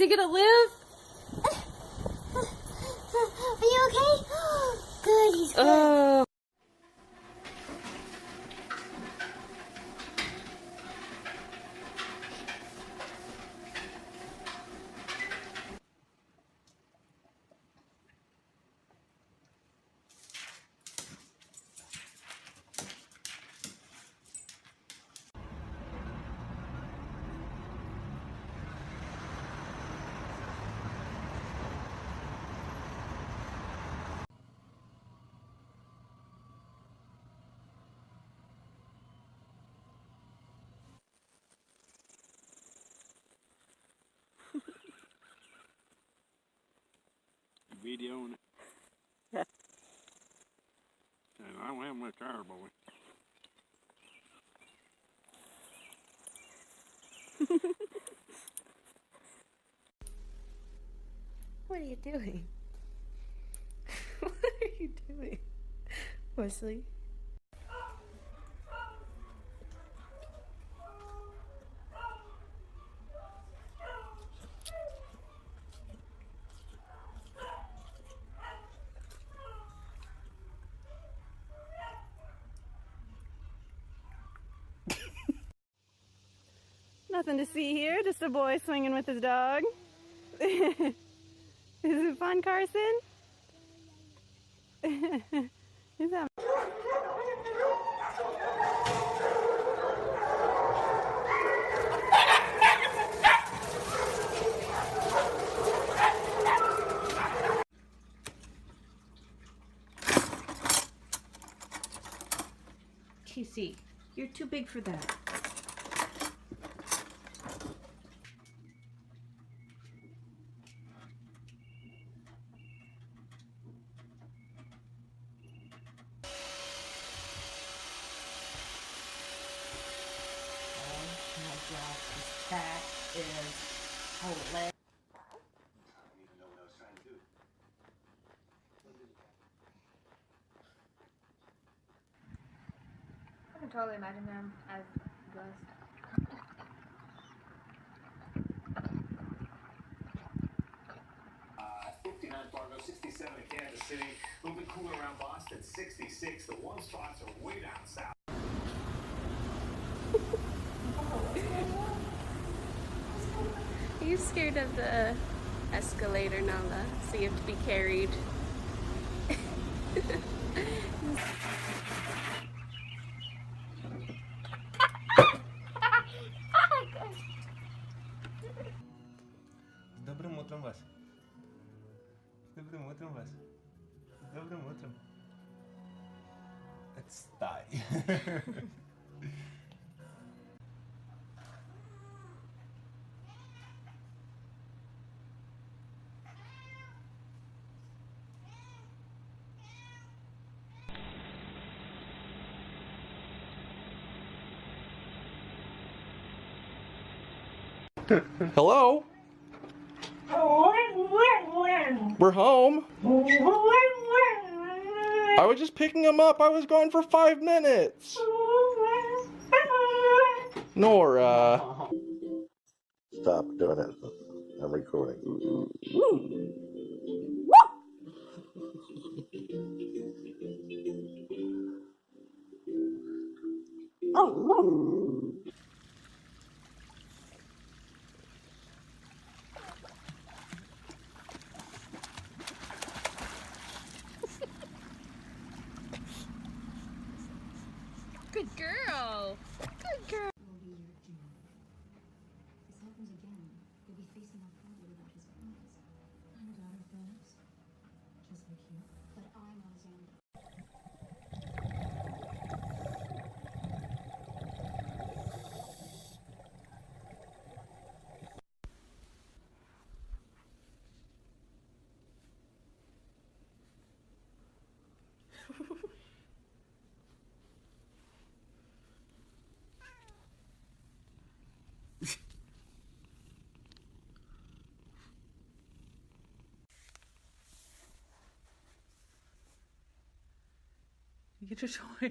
he gonna live? Are you okay? Good, he's good. Oh. Videoing it. Yeah. And I don't have much air, boy. What are you doing? What are you doing, Wesley? Nothing to see here, just a boy swinging with his dog. Is it fun, Carson? Is that Casey, you're too big for that. Oh my God, this cat is hilarious. I can totally imagine them as ghosts. 59 Fargo, 67 in Kansas City. A little bit cooler around Boston, 66. The warm spots are way down south. Are you scared of the escalator, Nala? So you have to be carried. С добрым утром вас. С добрым утром вас. С добрым утром. Отстай. Hello? We're home. I was just picking him up. I was gone for 5 minutes. Nora. Stop doing it. I'm recording. Good girl. Good girl. This happens again. You'll be facing our father without his promise. I'm a daughter of Thanos. Just like you. But I'm Alexander. Get your toy.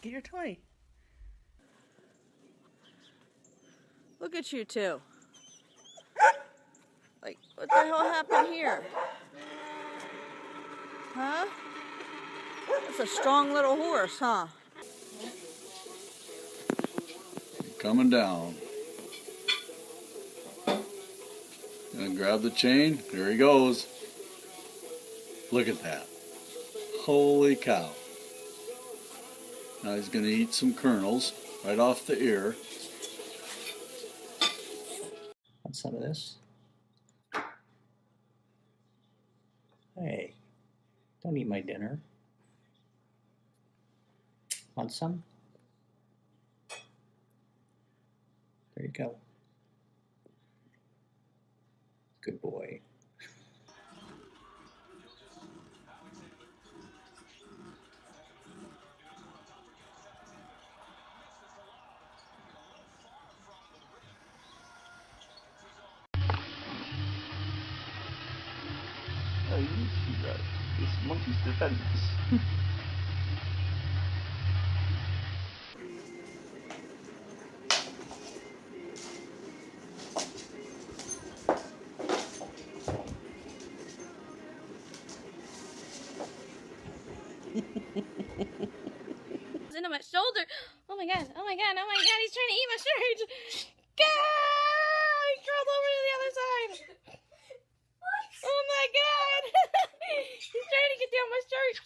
Get your toy. Look at you two. What the hell happened here? Huh? That's a strong little horse, huh? Coming down. Gonna grab the chain. There he goes. Look at that. Holy cow. Now he's gonna eat some kernels right off the ear. Want some of this? Hey, don't eat my dinner. Want some? There you go. Good boy. Oh, you need to see that. This monkey's defense. Into my shoulder. Oh my god, oh my god, oh my god, he's trying to eat my shirt. God, he crawled over to the other side. Oh my god. He's trying to get down my shirt.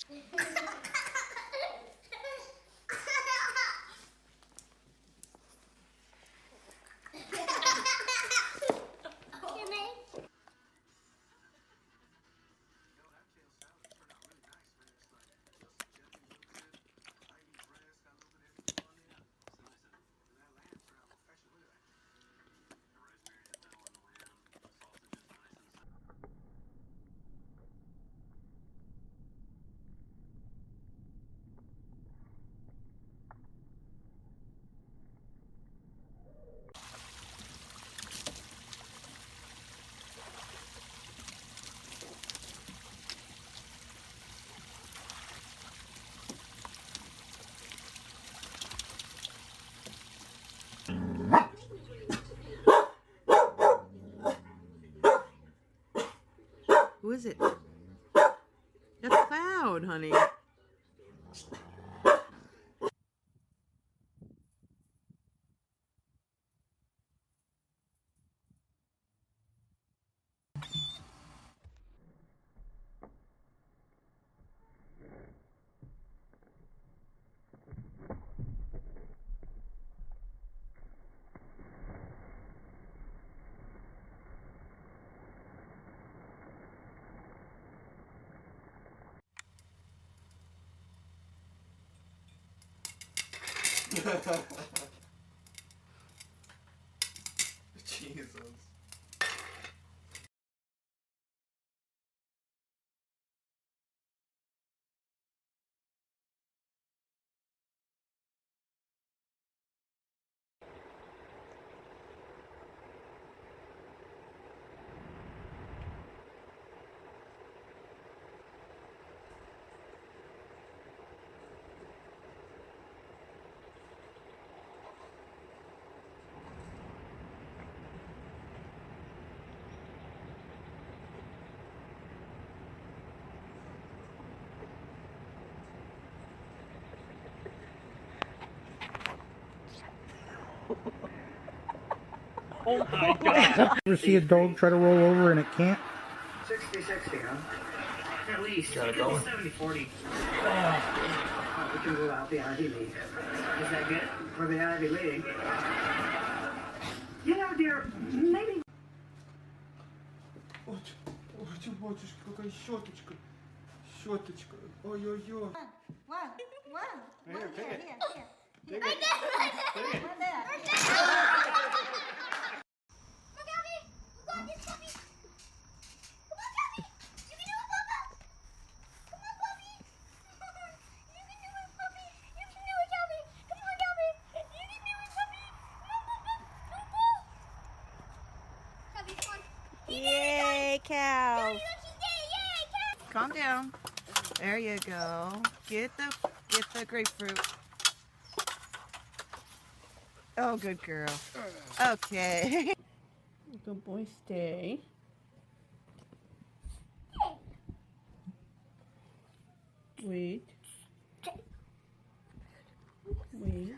Who is it? That's Cloud, honey. Jesus. Oh my god! Ever see a dog try to roll over and it can't? 60-60, huh? At least. Got it going. 70-40. Oh, we can rule out the Ivy League. Is that good for the Ivy League? You know, dear, maybe... Ой, батюшка, какая щеточка. Щеточка. Ой-ой-ой. Here, take it. Take it. Yay, cow. Calm down. There you go. Get the grapefruit. Oh, good girl. Okay. Good boy, stay. Wait. Wait.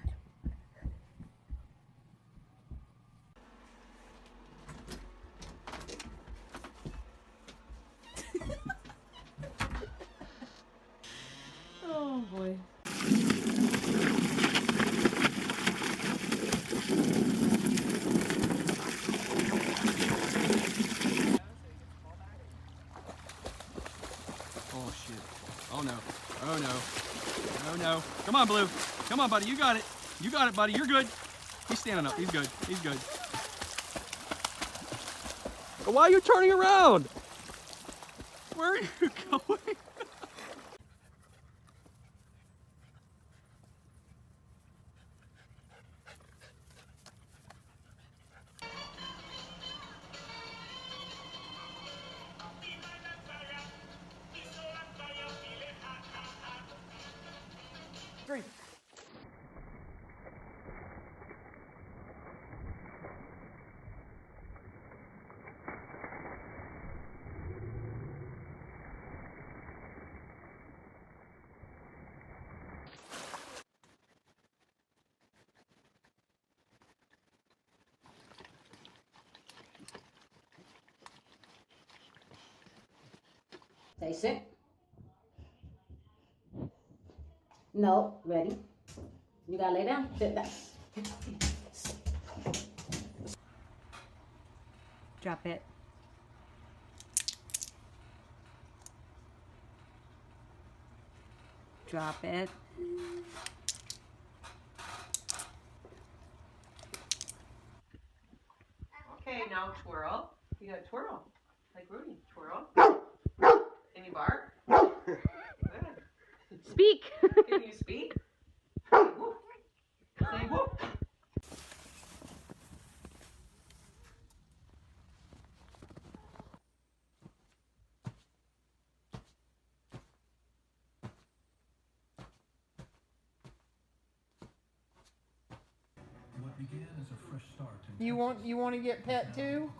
Oh boy. Oh shit. Oh no. Oh no. Oh no. Come on, Blue. Come on, buddy. You got it. You got it, buddy. You're good. He's standing up. He's good. He's good. Why are you turning around? Where are you going? Three. Stay sit. No, ready. You gotta lay down. Sit back. Drop it. Drop it. Okay, now twirl. You gotta twirl. Like Rudy. Twirl. Can you bark? Speak. Can you speak? Say whoop. Say whoop. You want to get pet too?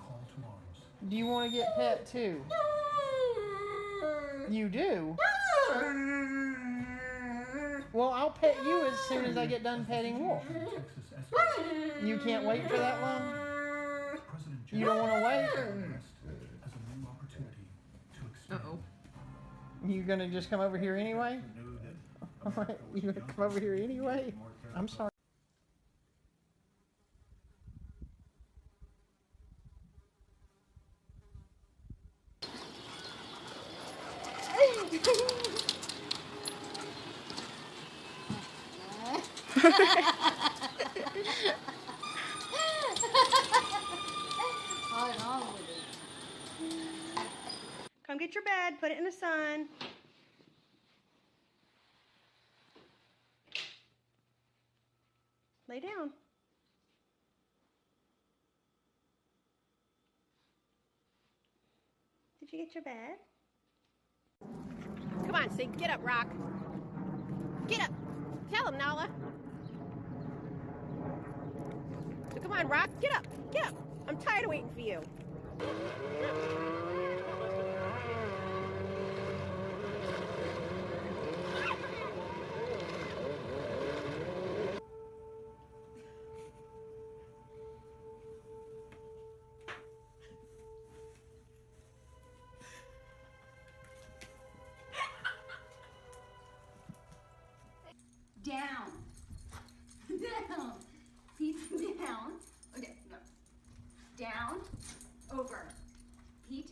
Do you want to get pet too? You do? Well, I'll pet you as soon as I get done petting Wolf. You can't wait for that long? You don't want to wait? Uh-oh. You gonna just come over here anyway? Alright, you gonna come over here anyway? I'm sorry. Come get your bed, put it in the sun. Lay down. Did you get your bed? Come on, Sink, get up, Rock. Get up. Tell him, Nala. So come on, Rock, get up. Get up. I'm tired of waiting for you. Down. Down. Pete, down. Okay, no. Down. Over. Pete,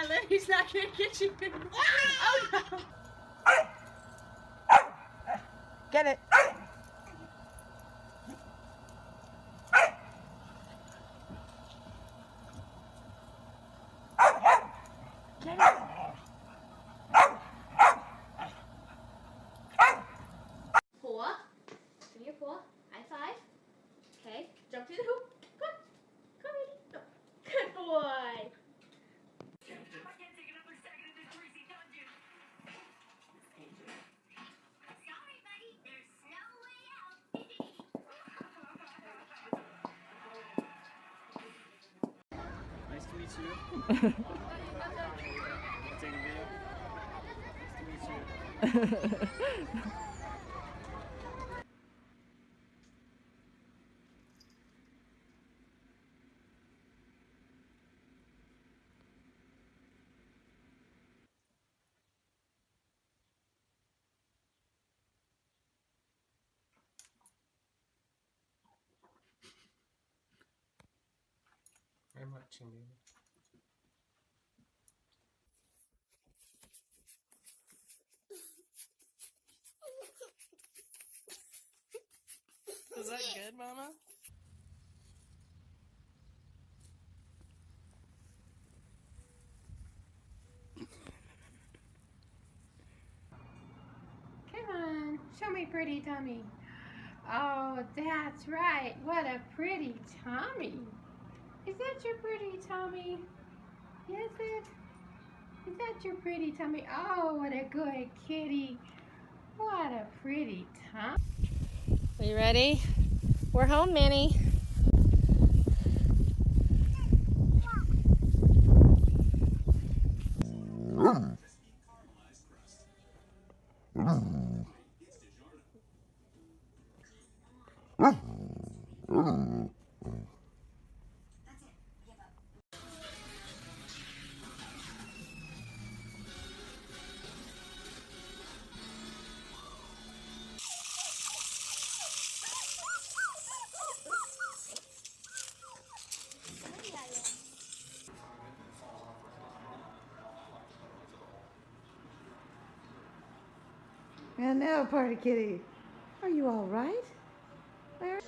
then he's not gonna get you. Oh no! Get it. Get it. Paw. Give me your paw. High five. Okay. Jump through the hoop. Come. Come in. No. Good boy. Nice to meet you. Take a video. Nice to meet you. I'm watching you. Is that good, Mama? Come on, show me pretty tummy. Oh, that's right. What a pretty tummy. Is that your pretty tummy? Is it? Is that your pretty tummy? Oh, what a good kitty. What a pretty tummy. Are you ready? We're home, Minnie. And now, Party Kitty, are you all right? Where?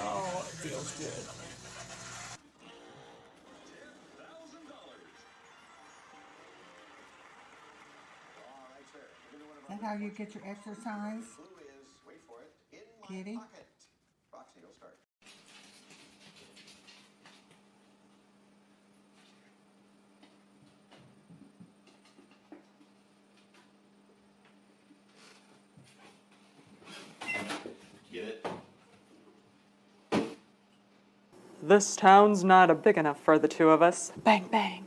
Oh, it feels good. Is that how you get your exercise? Kitty? Roxy, you'll start. Get it? This town's not big enough for the two of us. Bang, bang.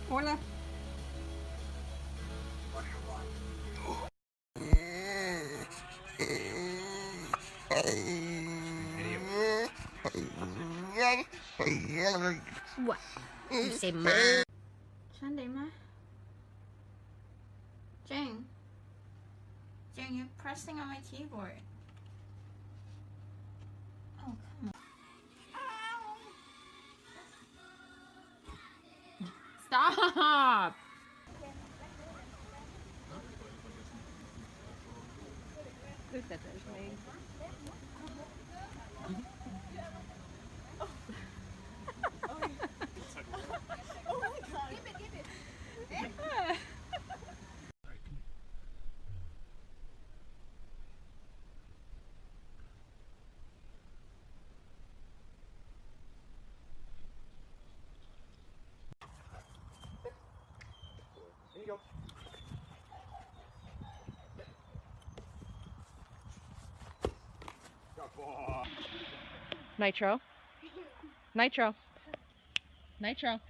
Hola. What? You say ma? Sunday, ma? Jane. Jane, you're pressing on my keyboard. Oh, come on. Stop! Look at this, me. Oh my god. go. Nitro. Nitro. Nitro.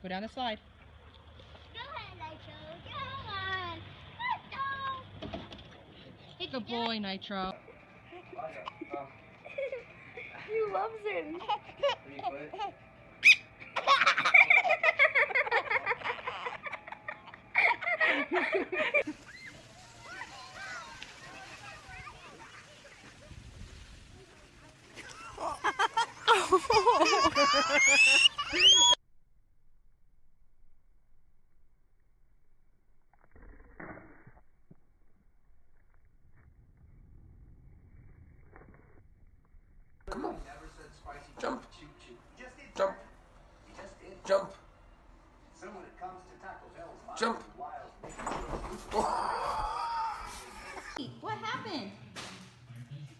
Go down the slide. Go ahead, Nitro. Go on. Nitro. Good boy, Nitro. He loves him. Come on. Jump. Jump. Jump. So when it comes to Taco Bell's Jump. What happened?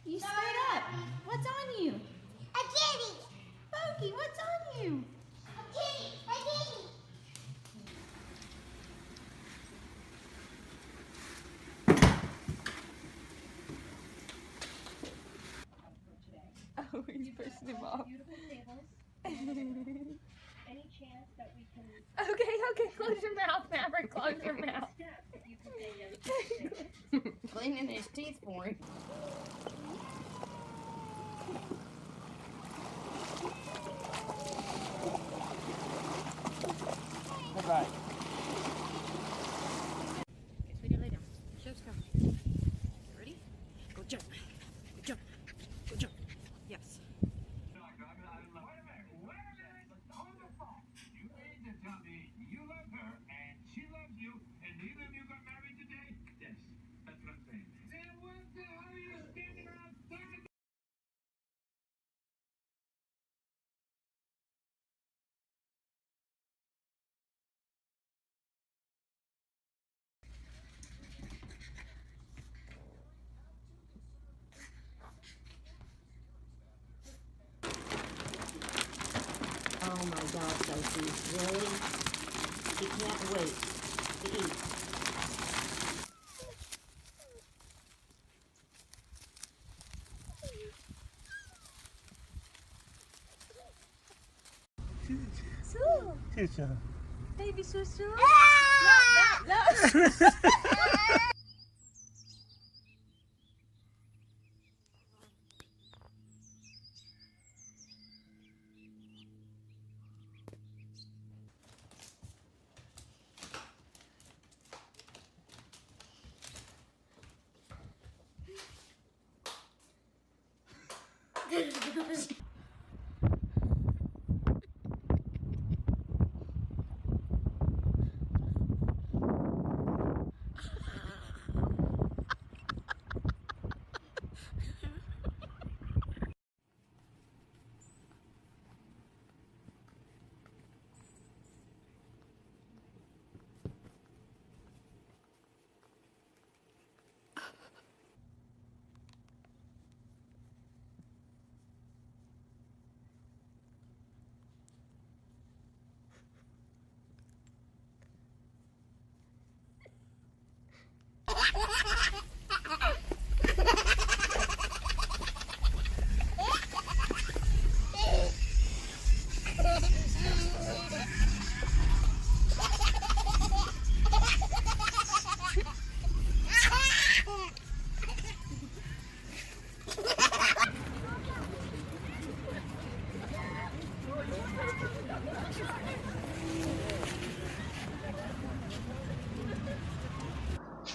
You stood up. What's on you? A kitty. Pokey, what's on you? A kitty. A kitty. Oh, he's pushing him off. Any chance that we can Okay, close your mouth, Maverick. Close your mouth. Cleaning his teeth for him. Goodbye. Okay, sweetie, lay down. Show's coming. Ready? Go jump. Go jump. Go jump. Yes. You love her, and she loves you, and neither of you got married today? Yes, that's what I'm saying. Then what the hell are you standing around talking? Oh my God, Sophie, really? She can't wait to eat. Susu. Baby Susu. Ah!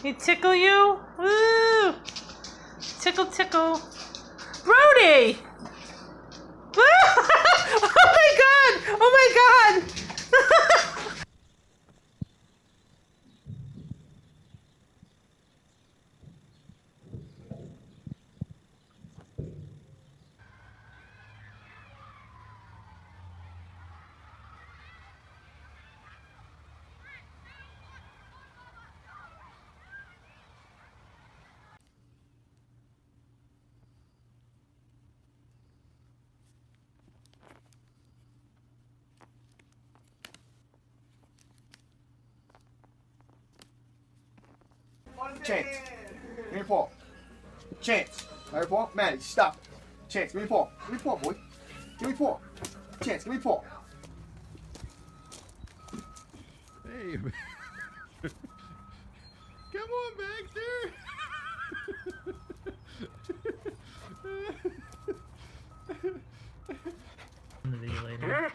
He tickle you? Woo! Tickle, tickle. Brody! Oh my god! Oh my god! Chance. Give me your paw. Chance. Right paw. Maddie, stop. Chance, give me your paw. Give me your paw, boy. Give me your paw. Chance, give me your paw. Hey. Come on, Baxter. The video later.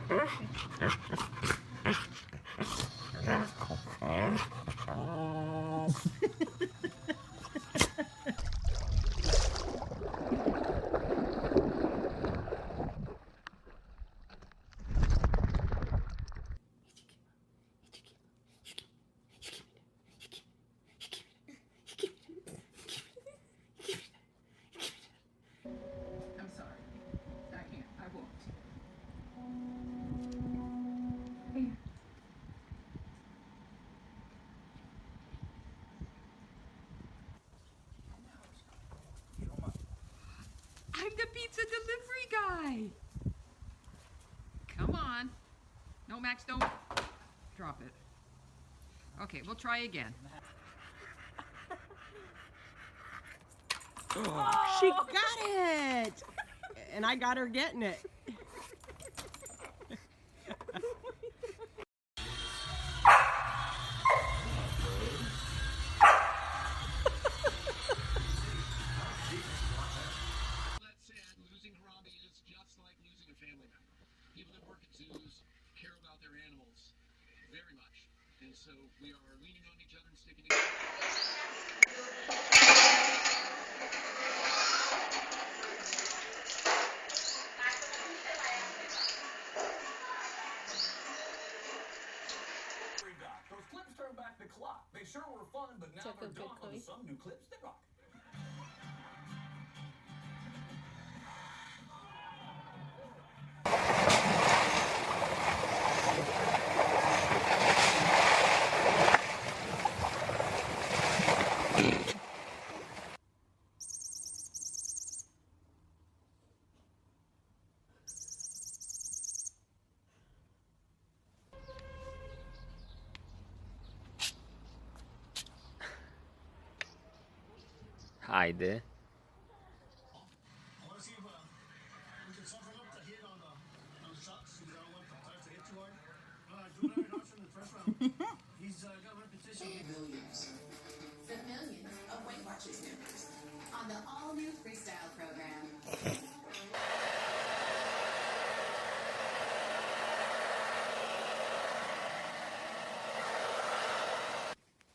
I'm sorry. I can't. I won't. I'm the pizza delivery guy. Come on. No, Max, don't drop it. Okay, we'll try again. She got it! And I got her getting it. Losing Harambe is just like losing a family member. People that work at zoos care about their animals very much. And so we are leaning on each other and sticking together. Those clips turn back the clock. They sure were fun, but now they're gone on some new clips that rock. Hi there. Millions. The millions of Weight Watchers members on the all-new freestyle program.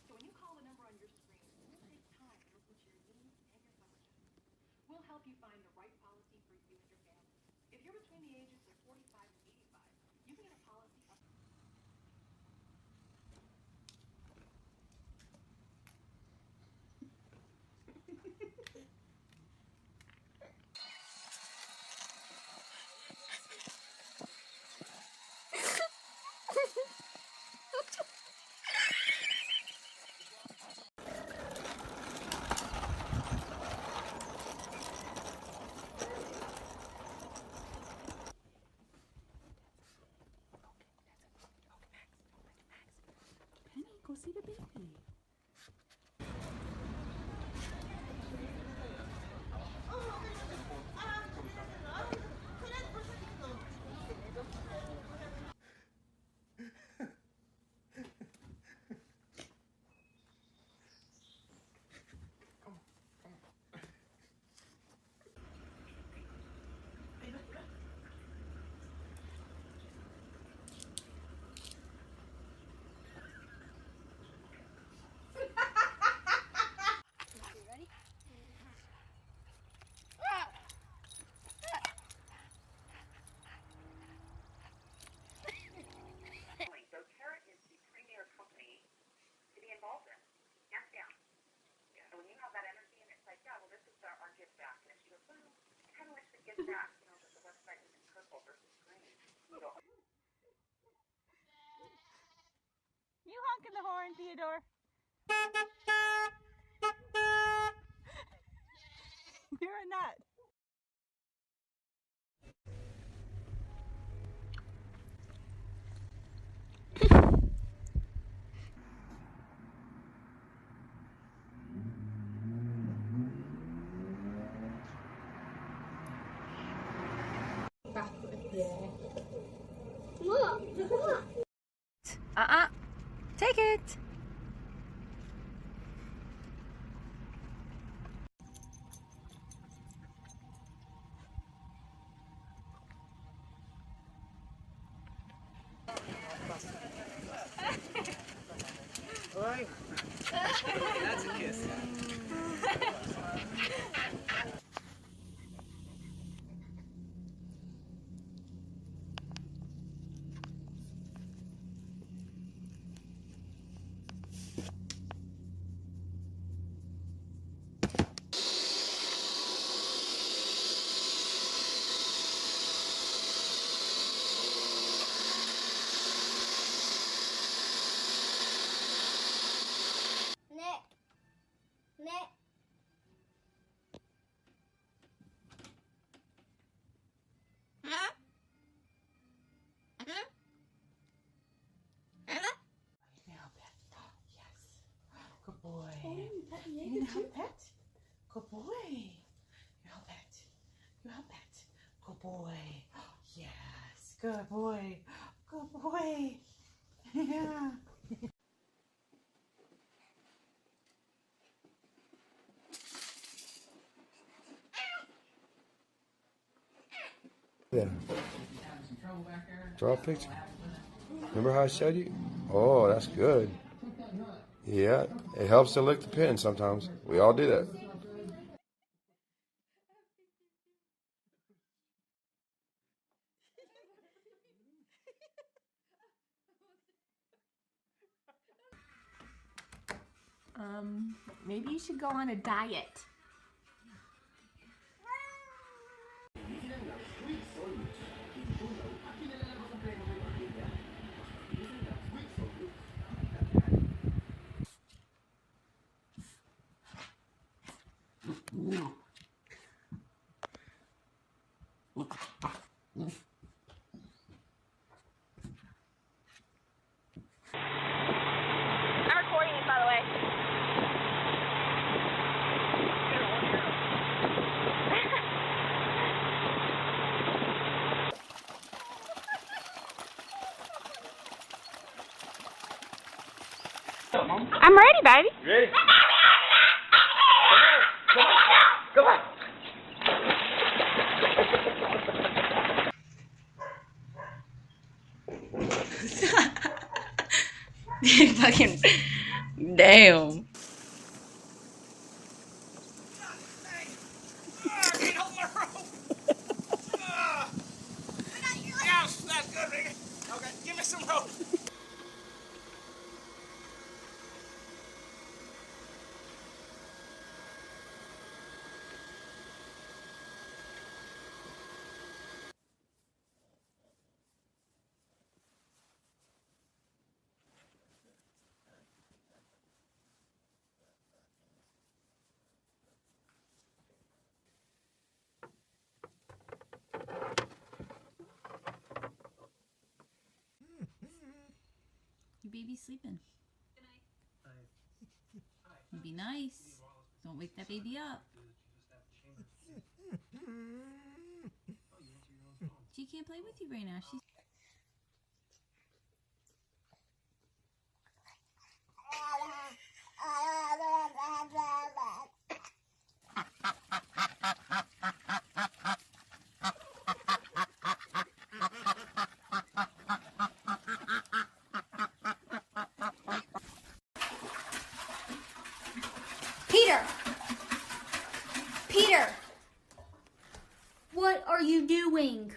So when you call the number on your screen, we'll take time to listen to your needs and your questions. We'll help you find the right policy for you and your family. If you're between the ages of 45 and 85, you can get a policy up. Penny, go see the baby. doTERRA is the premier company to be involved in, hands down. Yeah. So when you have that energy and it's like, yeah, well, this is our give back. And she goes, well, I kind of wish the give back, that the website was in purple versus green. You go, You honking the horn, Theodore. You're a nut. Take it. That's a kiss. Nick. Good boy. You need a help pet? Good boy. You help pet. You help pet. Good boy. Yes. Good boy. Good boy. Yeah. Yeah. Draw a picture. Remember how I showed you? Oh, that's good. Yeah, it helps to lick the pin sometimes. We all do that. Maybe you should go on a diet. I'm recording this, by the way. I'm ready, baby. Ready? Come on. Fucking damn. Yes, that's good, Ricky. Okay, give me some rope. Your baby's sleeping. You be nice. Don't wake that baby up. She can't play with you right now. She's Peter! Peter! What are you doing?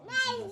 My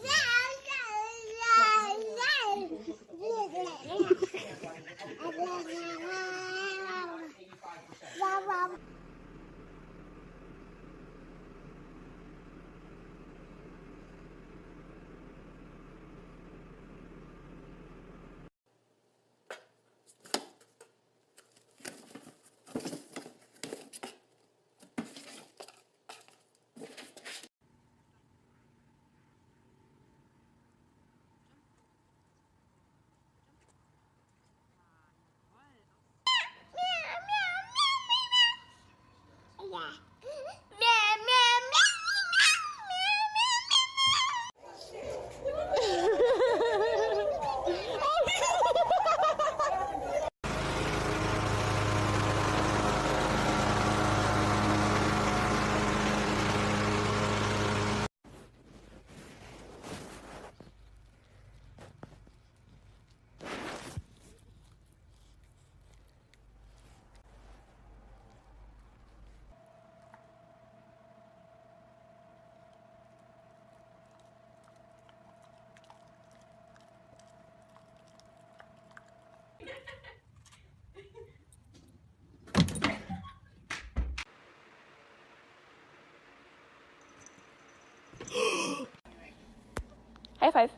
High five.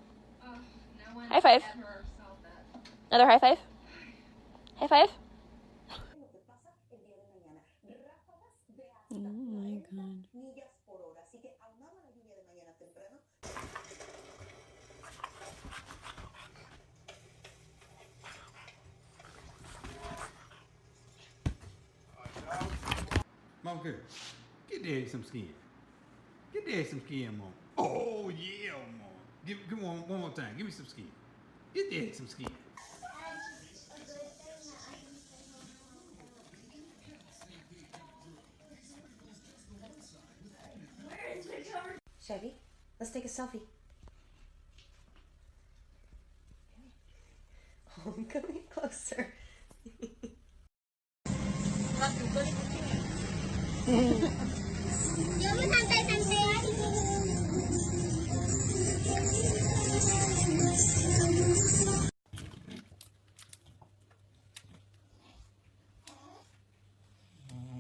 High five. Another high five. High five. Oh my god. Monk, get Daddy some skin. Get Daddy some skin, Monk. Oh yeah, Monk. Come on, one more time. Give me some skin. Get Daddy some skin. Chevy, let's take a selfie. Oh, I'm coming closer.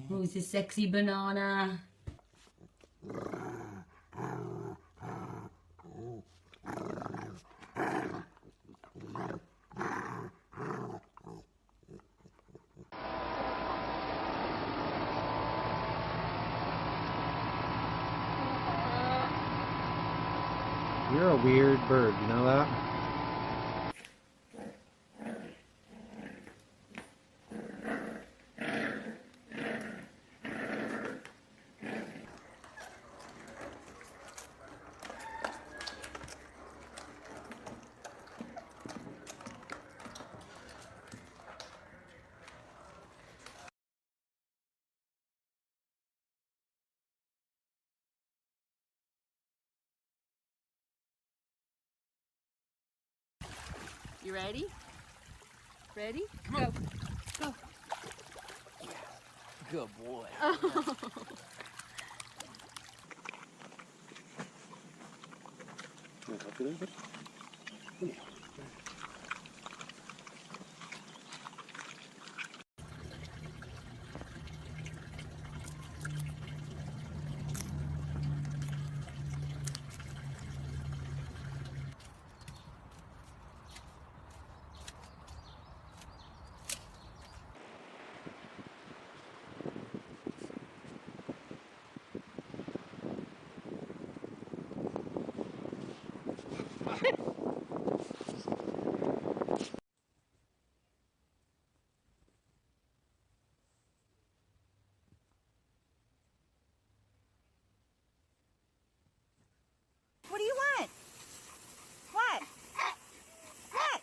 Who's the sexy banana? You're a weird bird, you know that? You ready? Ready? Go. Go. Good boy. Oh. Can I help you there, bud? Come here. What do you want? What? What?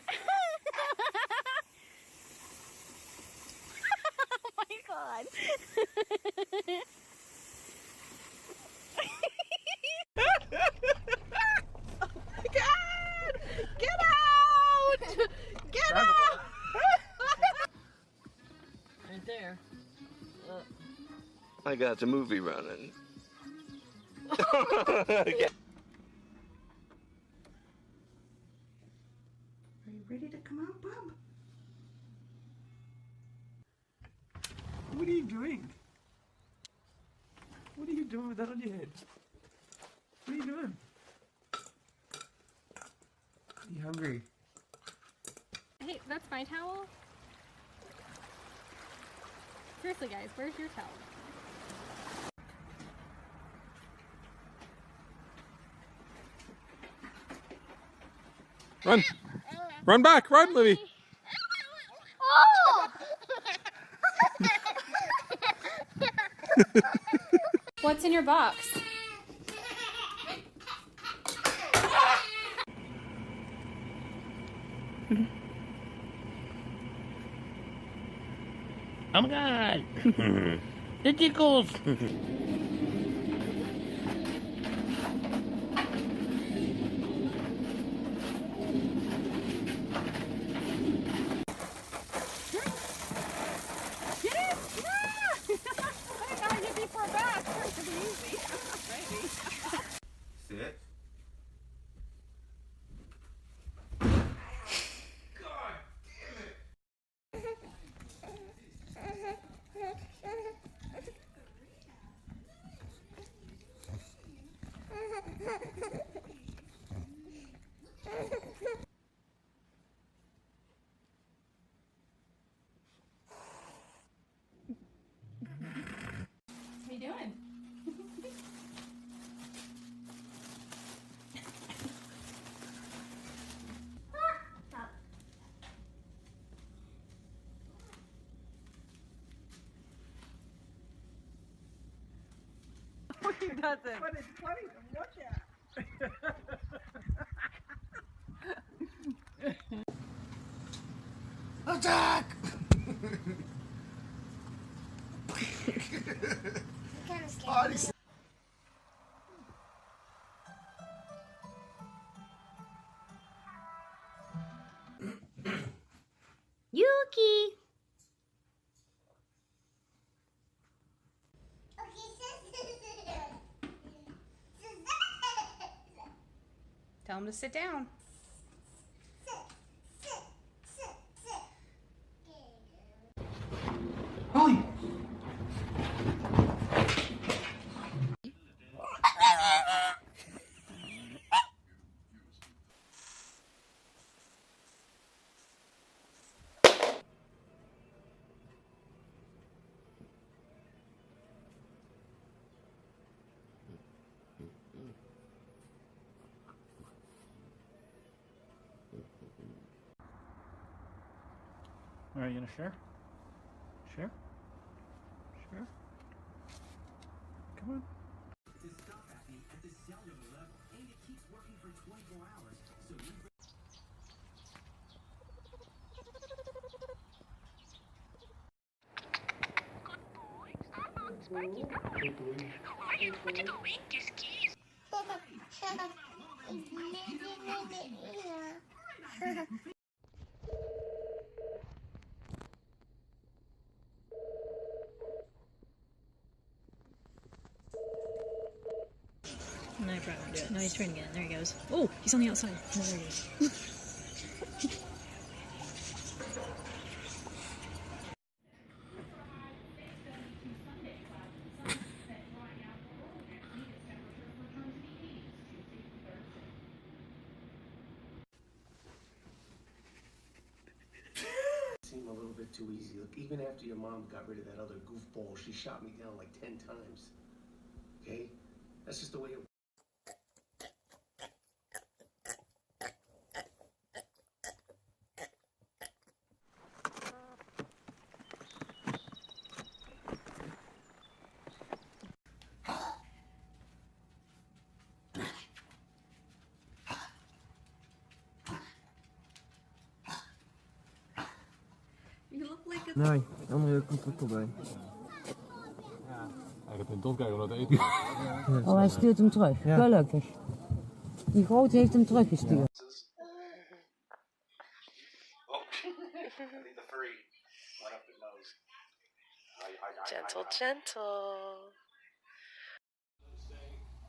Oh my god. Oh my god! Get out! Get out! Right there. I got the movie running. Are you ready to come out, Bub? What are you doing? What are you doing with that on your head? What are you doing? You hungry? Hey, that's my towel. Seriously, guys, where's your towel? Run! Run back! Run, Livy! Oh! What's in your box? Oh my god! It tickles! Get it? No! I gotta get before back. It's gonna be easy. Maybe. Sit. What are you doing? He doesn't. But it's funny to look at. Attack! Body slam. Yuki. Tell him to sit down. Ollie! Are you gonna share? Share? Share? Come on. No, I probably won't do it. No, he's trying again. There he goes. Oh, he's on the outside. No, there he is. Seemed a little bit too easy. Look, even after your mom got rid of that other goofball, she shot me down like 10 times. Okay? That's just the way it You look like a... Nee, allemaal heel comfortabel bij. Hij gaat in het kijken wat eten. Oh, hij stuurt hem terug. Gelukkig. Die grote heeft hem teruggestuurd. Gentle, gentle.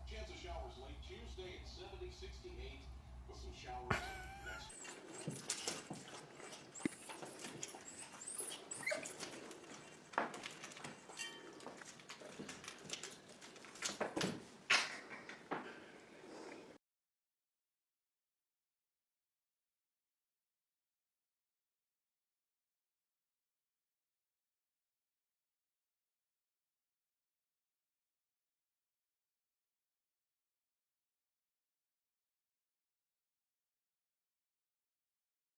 Chance of showers late Tuesday at 70, 68 with some showers